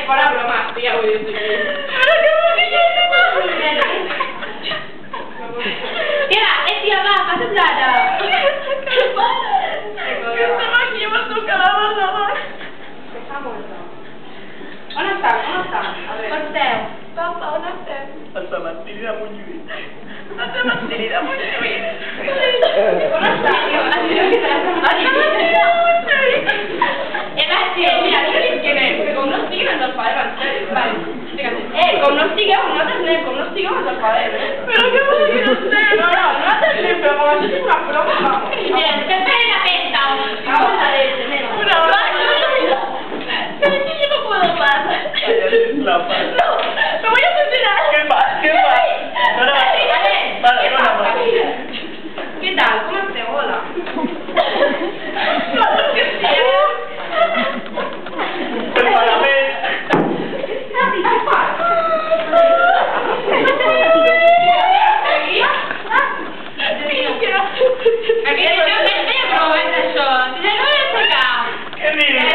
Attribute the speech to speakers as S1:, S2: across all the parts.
S1: para bromas, tía, voy a decir.
S2: Però que boquilla!
S1: Queda, tia, va, passa't l'ara.
S2: Que pare! Que estem aquí, m'has tocat la barra.
S1: Està morta. On estan? On estan? On esteu?
S2: Papa, on estem?
S3: Al cementiri de Montjuïc.
S2: Al cementiri de Montjuïc.
S1: On estan? Al cementiri de Montjuïc. Mira, digue'ls que anem, que com no estiguin ens el farem, en sèrio. Com no estigueu, nosaltres anem, com no estigueu ens el farem,
S2: Però què vol dir no sé?
S1: No, nosaltres anem, però com això és una prova, vamos.
S2: Mira, que esperen la pesta.
S1: Vamos a leche, nena.
S2: Una broma. Pero es que yo no puedo más.
S3: La paz.
S2: No, me voy a suicidar.
S3: ¿Qué pasa? ¿Qué pasa? No, no, vale, no, no, no.
S1: Què tal? Com esteu? Hola.
S2: No, es que sí.
S3: El parlament.
S1: Què passa?
S3: Què dius?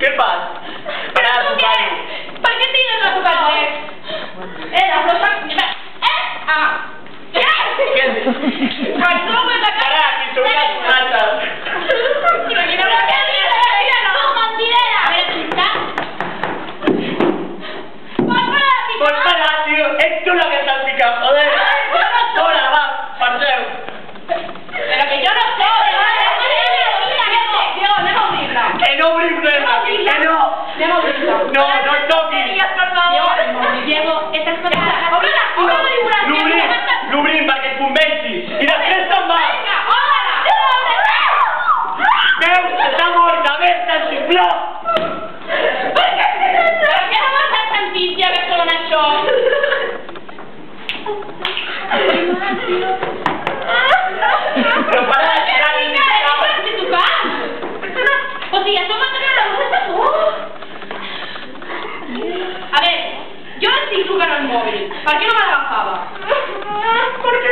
S3: Què fas? Para de tocar-ho.
S2: Per què tires la tocat?
S1: La flor...
S3: Què dius?
S2: Quan tu me la
S3: Para, que sou una sonata.
S2: Però quina mentidera! No, mentidera! A veure, pintar.
S3: Pues para, tío. Es tú la que estás picando, joder. Hola, va, parteu.
S2: Pero que yo no sé.
S1: Diego, anem a obrir-la.
S3: Que no obrim res aquí, que no.
S1: Anem a obrir-la.
S3: No, no et toquis.
S1: Diego, estas cosas... Obre-la!
S3: L'obrim perquè et convenci. I després te'n vas. Veus, està morta, vés-te, sisplau.
S2: Per què no m'has fet sentit ja que són això?
S3: Però para de tirar i
S2: De tocar? O sigui, això m'ha tocat la voz de tu.
S1: A ver, yo estic trucant al mòbil. Per què no me l'agafava?
S2: Perquè